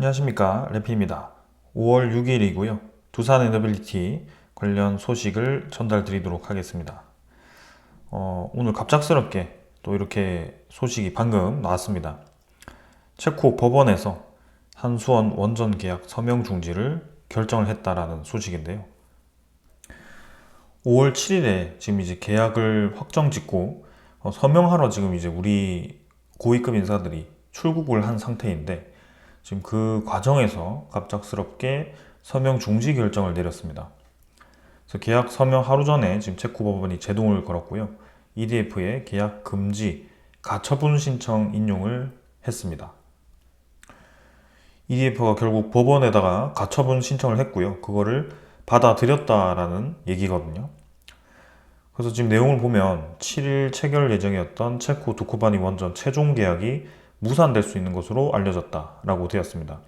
안녕하십니까, 래피입니다. 5월 6일이고요. 두산 에너빌리티 관련 소식을 전달 드리도록 하겠습니다. 오늘 갑작스럽게 또 이렇게 소식이 방금 나왔습니다. 체코 법원에서 한수원 원전 계약 서명 중지를 결정을 했다라는 소식인데요. 5월 7일에 지금 이제 계약을 확정 짓고 서명하러 지금 이제 우리 고위급 인사들이 출국을 한 상태인데, 지금 그 과정에서 갑작스럽게 서명 중지 결정을 내렸습니다. 그래서 계약 서명 하루 전에 지금 체코 법원이 제동을 걸었고요. EDF의 계약 금지, 가처분 신청 인용을 했습니다. EDF가 결국 법원에다가 가처분 신청을 했고요. 그거를 받아들였다라는 얘기거든요. 그래서 지금 내용을 보면 7일 체결 예정이었던 체코 두코바니 원전 최종 계약이 무산될 수 있는 것으로 알려졌다라고 되었습니다.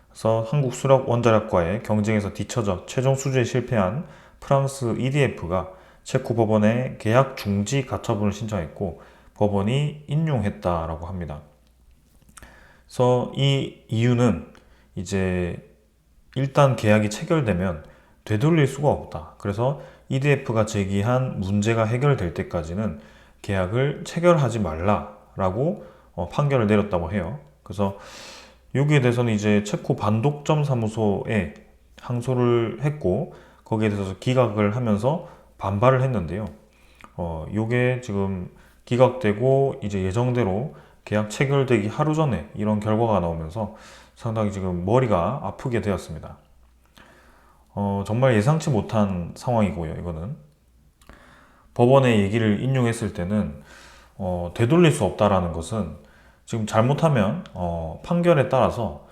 그래서 한국수력원자력과의 경쟁에서 뒤처져 최종 수주에 실패한 프랑스 EDF가 체코 법원에 계약 중지 가처분을 신청했고 법원이 인용했다라고 합니다. 그래서 이 이유는 이제 일단 계약이 체결되면 되돌릴 수가 없다. 그래서 EDF가 제기한 문제가 해결될 때까지는 계약을 체결하지 말라라고 판결을 내렸다고 해요. 그래서 여기에 대해서는 이제 체코 반독점 사무소에 항소를 했고 거기에 대해서 기각을 하면서 반발을 했는데요. 요게 지금 기각되고 이제 예정대로 계약 체결되기 하루 전에 이런 결과가 나오면서 상당히 지금 머리가 아프게 되었습니다. 정말 예상치 못한 상황이고요. 이거는 법원의 얘기를 인용했을 때는 되돌릴 수 없다라는 것은 지금 잘못하면 판결에 따라서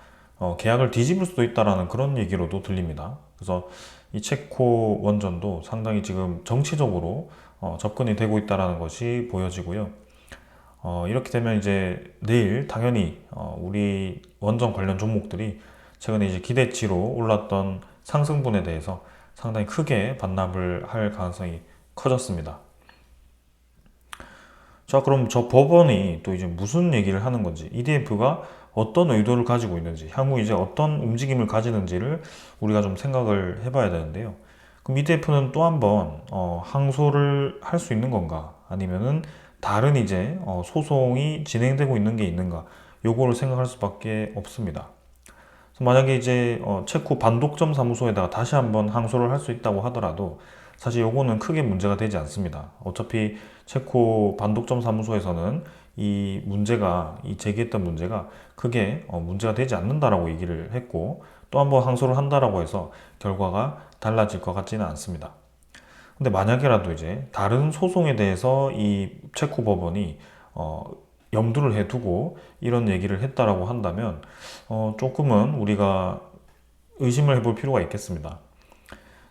계약을 뒤집을 수도 있다라는 그런 얘기로도 들립니다. 그래서 이 체코 원전도 상당히 지금 정치적으로 접근이 되고 있다라는 것이 보여지고요. 이렇게 되면 이제 내일 당연히 우리 원전 관련 종목들이 최근에 이제 기대치로 올랐던 상승분에 대해서 상당히 크게 반납을 할 가능성이 커졌습니다. 자, 그럼 저 법원이 또 이제 무슨 얘기를 하는 건지, EDF가 어떤 의도를 가지고 있는지, 향후 이제 어떤 움직임을 가지는지를 우리가 좀 생각을 해봐야 되는데요. 그럼 EDF는 또 한 번 항소를 할 수 있는 건가? 아니면은 다른 이제 소송이 진행되고 있는 게 있는가? 요거를 생각할 수밖에 없습니다. 그래서 만약에 이제 체코 반독점 사무소에다가 다시 한번 항소를 할 수 있다고 하더라도 사실 요거는 크게 문제가 되지 않습니다. 어차피 체코 반독점 사무소에서는 이 제기했던 문제가 크게 문제가 되지 않는다라고 얘기를 했고, 또 한번 항소를 한다라고 해서 결과가 달라질 것 같지는 않습니다. 근데 만약에라도 이제 다른 소송에 대해서 이 체코 법원이 염두를 해두고 이런 얘기를 했다라고 한다면 조금은 우리가 의심을 해볼 필요가 있겠습니다.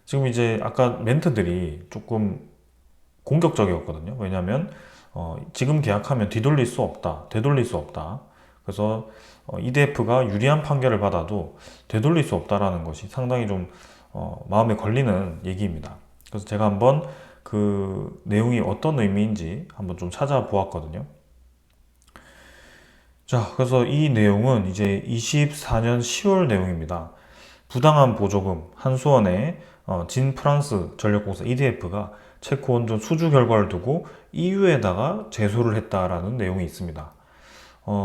지금 이제 아까 멘트들이 조금 공격적이었거든요. 왜냐하면 지금 계약하면 뒤돌릴 수 없다, 되돌릴 수 없다. 그래서 EDF가 유리한 판결을 받아도 되돌릴 수 없다라는 것이 상당히 좀 마음에 걸리는 얘기입니다. 그래서 제가 한번 그 내용이 어떤 의미인지 한번 좀 찾아보았거든요. 자, 그래서 이 내용은 이제 24년 10월 내용입니다. 부당한 보조금 한수원의 진 프랑스 전력공사 EDF가 체코 원전 수주 결과를 두고 EU에다가 제소를 했다라는 내용이 있습니다.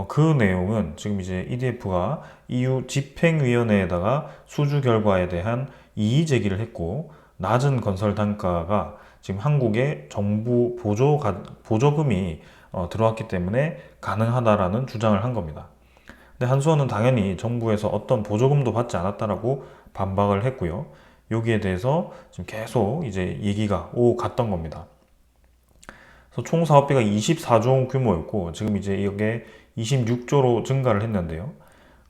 그 내용은 지금 이제 EDF가 EU 집행위원회에다가 수주 결과에 대한 이의 제기를 했고, 낮은 건설 단가가 지금 한국에 정부 보조금이 들어왔기 때문에 가능하다라는 주장을 한 겁니다. 근데 한수원은 당연히 정부에서 어떤 보조금도 받지 않았다라고 반박을 했고요. 여기에 대해서 지금 계속 이제 얘기가 오고 갔던 겁니다. 그래서 총 사업비가 24조 원 규모였고 지금 이제 이게 26조로 증가를 했는데요.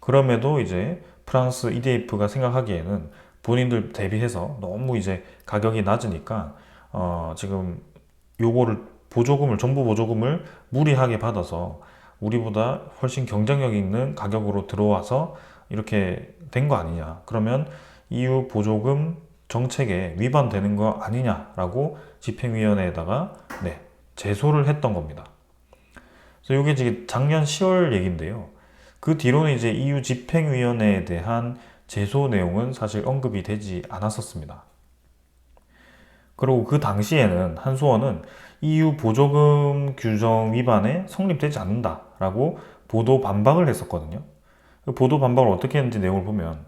그럼에도 이제 프랑스 EDF가 생각하기에는 본인들 대비해서 너무 이제 가격이 낮으니까 지금 요거를 정부 보조금을 무리하게 받아서 우리보다 훨씬 경쟁력 있는 가격으로 들어와서 이렇게 된 거 아니냐. 그러면 EU 보조금 정책에 위반되는 거 아니냐라고 집행위원회에다가 제소를 했던 겁니다. 그래서 이게 지금 작년 10월 얘기인데요. 그 뒤로는 이제 EU 집행위원회에 대한 제소 내용은 사실 언급이 되지 않았었습니다. 그리고 그 당시에는 한수원은 EU 보조금 규정 위반에 성립되지 않는다라고 보도 반박을 했었거든요. 그 보도 반박을 어떻게 했는지 내용을 보면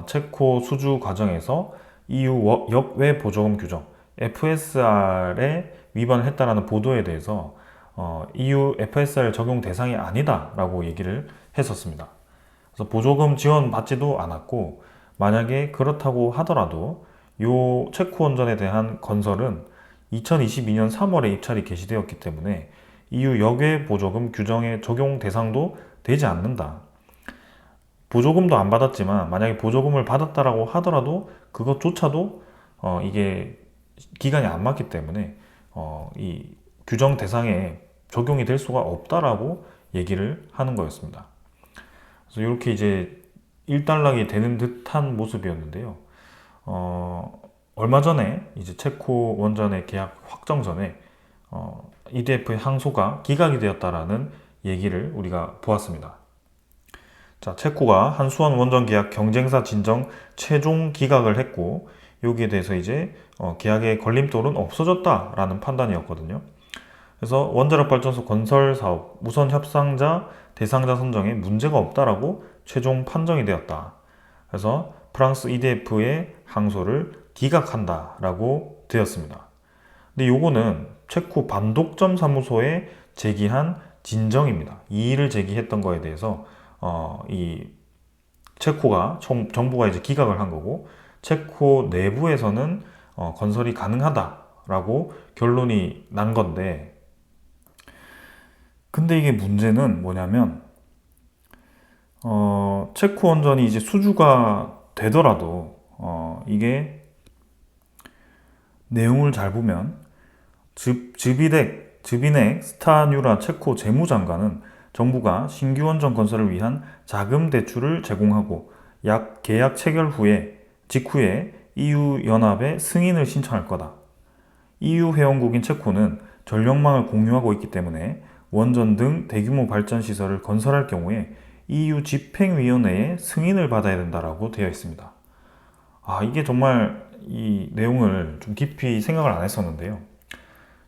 체코 수주 과정에서 EU 역외 보조금 규정 FSR에 위반을 했다라는 보도에 대해서 EU FSR 적용 대상이 아니다라고 얘기를 했었습니다. 그래서 보조금 지원 받지도 않았고 만약에 그렇다고 하더라도 요 체코 원전에 대한 건설은 2022년 3월에 입찰이 개시되었기 때문에 EU 역외 보조금 규정의 적용 대상도 되지 않는다. 보조금도 안 받았지만 만약에 보조금을 받았다라고 하더라도 그것조차도 이게 기간이 안 맞기 때문에 이 규정 대상에 적용이 될 수가 없다라고 얘기를 하는 거였습니다. 그래서 이렇게 이제 일단락이 되는 듯한 모습이었는데요. 얼마 전에 이제 체코 원전의 계약 확정 전에 EDF의 항소가 기각이 되었다라는 얘기를 우리가 보았습니다. 자, 체코가 한수원 원전 계약 경쟁사 진정 최종 기각을 했고 여기에 대해서 이제 계약의 걸림돌은 없어졌다라는 판단이었거든요. 그래서 원자력 발전소 건설 사업 우선 협상자 대상자 선정에 문제가 없다라고 최종 판정이 되었다. 그래서 프랑스 EDF의 항소를 기각한다라고 되었습니다. 근데 요거는 체코 반독점 사무소에 제기한 진정입니다. 이의를 제기했던 거에 대해서 이 체코가 정부가 이제 기각을 한 거고 체코 내부에서는 건설이 가능하다라고 결론이 난 건데 근데 이게 문제는 뭐냐면 체코 원전이 이제 수주가 되더라도 이게 내용을 잘 보면 즈비넥 스타뉴라 체코 재무장관은 정부가 신규 원전 건설을 위한 자금 대출을 제공하고 계약 체결 직후에 EU 연합에 승인을 신청할 거다. EU 회원국인 체코는 전력망을 공유하고 있기 때문에 원전 등 대규모 발전 시설을 건설할 경우에 EU 집행위원회의 승인을 받아야 된다라고 되어 있습니다. 이게 정말 이 내용을 좀 깊이 생각을 안 했었는데요.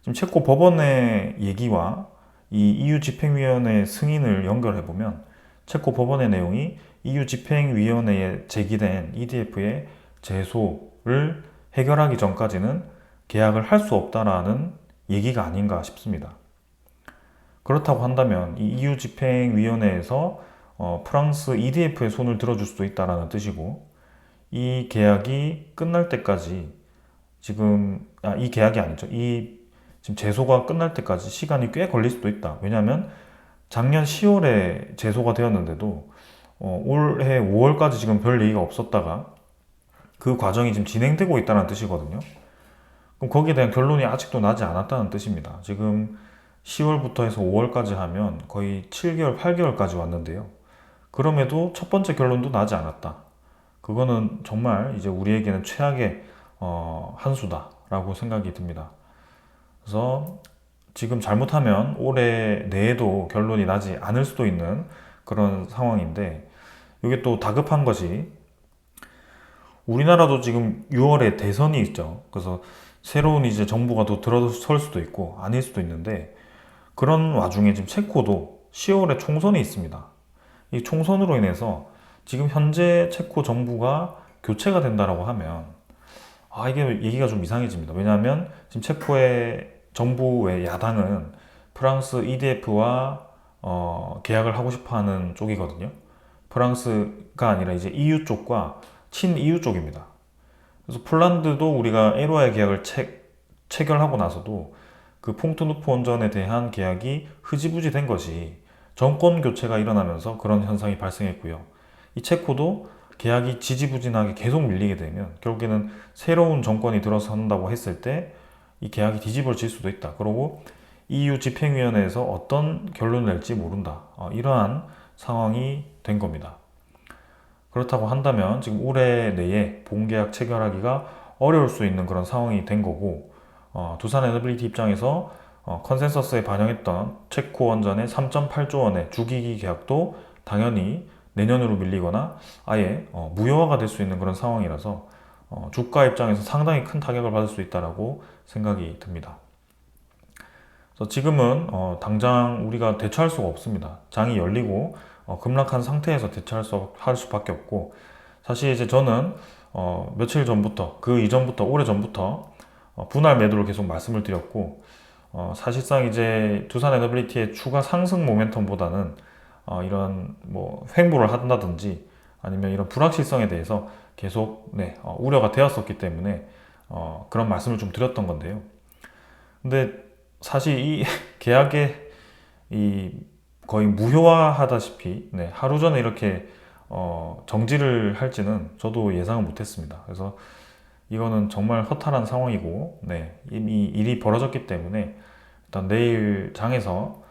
지금 체코 법원의 얘기와 이 EU 집행위원회 승인을 연결해 보면 체코 법원의 내용이 EU 집행위원회에 제기된 EDF의 제소를 해결하기 전까지는 계약을 할 수 없다라는 얘기가 아닌가 싶습니다. 그렇다고 한다면 이 EU 집행위원회에서 프랑스 EDF의 손을 들어줄 수도 있다라는 뜻이고 이 계약이 끝날 때까지 이 계약이 아니죠. 지금 제소가 끝날 때까지 시간이 꽤 걸릴 수도 있다. 왜냐하면 작년 10월에 제소가 되었는데도 올해 5월까지 지금 별 얘기가 없었다가 그 과정이 지금 진행되고 있다는 뜻이거든요. 그럼 거기에 대한 결론이 아직도 나지 않았다는 뜻입니다. 지금 10월부터 해서 5월까지 하면 거의 7개월, 8개월까지 왔는데요. 그럼에도 첫 번째 결론도 나지 않았다. 그거는 정말 이제 우리에게는 최악의 한 수다라고 생각이 듭니다. 그래서 지금 잘못하면 올해 내에도 결론이 나지 않을 수도 있는 그런 상황인데 이게 또 다급한 것이 우리나라도 지금 6월에 대선이 있죠. 그래서 새로운 이제 정부가 또 들어설 수도 있고 아닐 수도 있는데 그런 와중에 지금 체코도 10월에 총선이 있습니다. 이 총선으로 인해서 지금 현재 체코 정부가 교체가 된다라고 하면 이게 얘기가 좀 이상해집니다. 왜냐하면 지금 체코의 정부의 야당은 프랑스 EDF와 계약을 하고 싶어하는 쪽이거든요. 프랑스가 아니라 이제 EU 쪽과 친 EU 쪽입니다. 그래서 폴란드도 우리가 에로와의 계약을 체결하고 나서도 그 퐁트누프 원전에 대한 계약이 흐지부지 된 것이 정권 교체가 일어나면서 그런 현상이 발생했고요. 이 체코도 계약이 지지부진하게 계속 밀리게 되면 결국에는 새로운 정권이 들어선다고 했을 때 이 계약이 뒤집어질 수도 있다. 그리고 EU 집행위원회에서 어떤 결론을 낼지 모른다. 이러한 상황이 된 겁니다. 그렇다고 한다면 지금 올해 내에 본계약 체결하기가 어려울 수 있는 그런 상황이 된 거고 두산 에너빌리티 입장에서 컨센서스에 반영했던 체코 원전의 3.8조 원의 주기기 계약도 당연히 내년으로 밀리거나 아예 무효화가 될 수 있는 그런 상황이라서 주가 입장에서 상당히 큰 타격을 받을 수 있다라고 생각이 듭니다. 그래서 지금은 당장 우리가 대처할 수가 없습니다. 장이 열리고 급락한 상태에서 할 수밖에 없고, 사실 이제 저는 며칠 전부터, 그 이전부터, 오래 전부터 분할 매도를 계속 말씀을 드렸고, 사실상 이제 두산 에너빌리티의 추가 상승 모멘텀보다는 이런 뭐 횡보를 한다든지 아니면 이런 불확실성에 대해서 계속 우려가 되었었기 때문에 그런 말씀을 좀 드렸던 건데요. 근데 사실 이 계약에 거의 무효화하다시피 하루 전에 이렇게 정지를 할지는 저도 예상을 못했습니다. 그래서 이거는 정말 허탈한 상황이고, 이미 일이 벌어졌기 때문에 일단 내일 장에서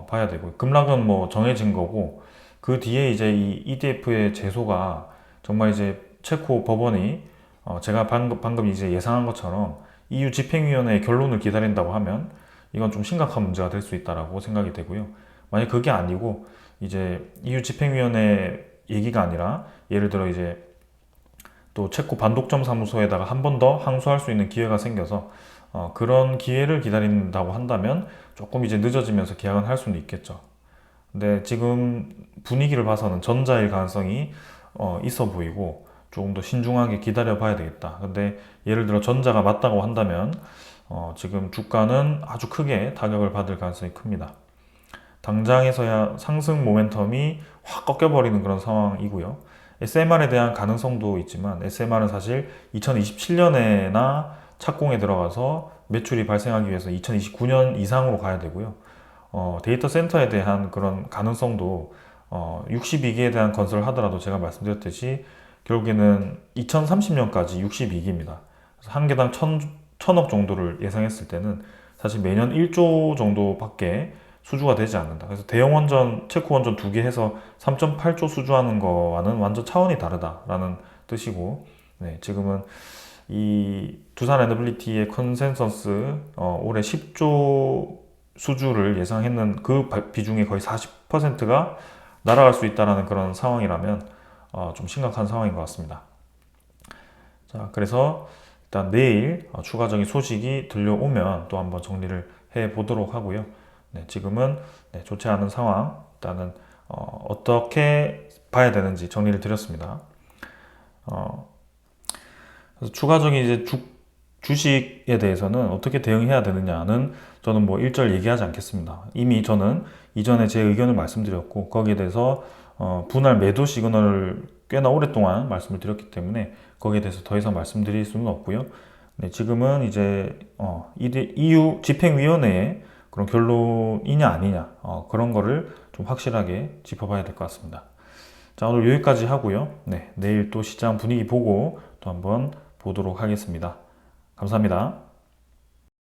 봐야 되고, 급락은 뭐 정해진 거고, 그 뒤에 이제 이 EDF의 제소가 정말 이제 체코 법원이 제가 방금 이제 예상한 것처럼 EU 집행위원회의 결론을 기다린다고 하면 이건 좀 심각한 문제가 될 수 있다라고 생각이 되고요. 만약 그게 아니고 이제 EU 집행위원회 얘기가 아니라 예를 들어 이제 또 체코 반독점 사무소에다가 한 번 더 항소할 수 있는 기회가 생겨서 그런 기회를 기다린다고 한다면 조금 이제 늦어지면서 계약은 할 수는 있겠죠. 근데 지금 분위기를 봐서는 전자일 가능성이 있어 보이고 조금 더 신중하게 기다려 봐야 되겠다. 근데 예를 들어 전자가 맞다고 한다면 지금 주가는 아주 크게 타격을 받을 가능성이 큽니다. 당장에서야 상승 모멘텀이 확 꺾여버리는 그런 상황이고요. SMR에 대한 가능성도 있지만 SMR은 사실 2027년에나 착공에 들어가서 매출이 발생하기 위해서 2029년 이상으로 가야 되고요. 데이터 센터에 대한 그런 가능성도 62기에 대한 건설을 하더라도 제가 말씀드렸듯이 결국에는 2030년까지 62기입니다. 그래서 한 개당 1000억 정도를 예상했을 때는 사실 매년 1조 정도밖에 수주가 되지 않는다. 그래서 대형 원전, 체코 원전 2개 해서 3.8조 수주하는 거와는 완전 차원이 다르다라는 뜻이고, 지금은 이 두산 에너빌리티의 컨센서스 올해 10조 수주를 예상했는 그 비중의 거의 40%가 날아갈 수 있다는 그런 상황이라면 좀 심각한 상황인 것 같습니다. 자, 그래서 일단 내일 추가적인 소식이 들려오면 또 한번 정리를 해 보도록 하고요. 지금은 좋지 않은 상황, 일단은 어떻게 봐야 되는지 정리를 드렸습니다. 그래서 추가적인 이제 주식에 대해서는 어떻게 대응해야 되느냐는 저는 뭐 일절 얘기하지 않겠습니다. 이미 저는 이전에 제 의견을 말씀드렸고 거기에 대해서 분할 매도 시그널을 꽤나 오랫동안 말씀을 드렸기 때문에 거기에 대해서 더 이상 말씀드릴 수는 없고요. 지금은 이제 EU 집행위원회의 그런 결론이냐 아니냐 그런 거를 좀 확실하게 짚어봐야 될 것 같습니다. 자, 오늘 여기까지 하고요. 내일 또 시장 분위기 보고 또 한번 보도록 하겠습니다. 감사합니다.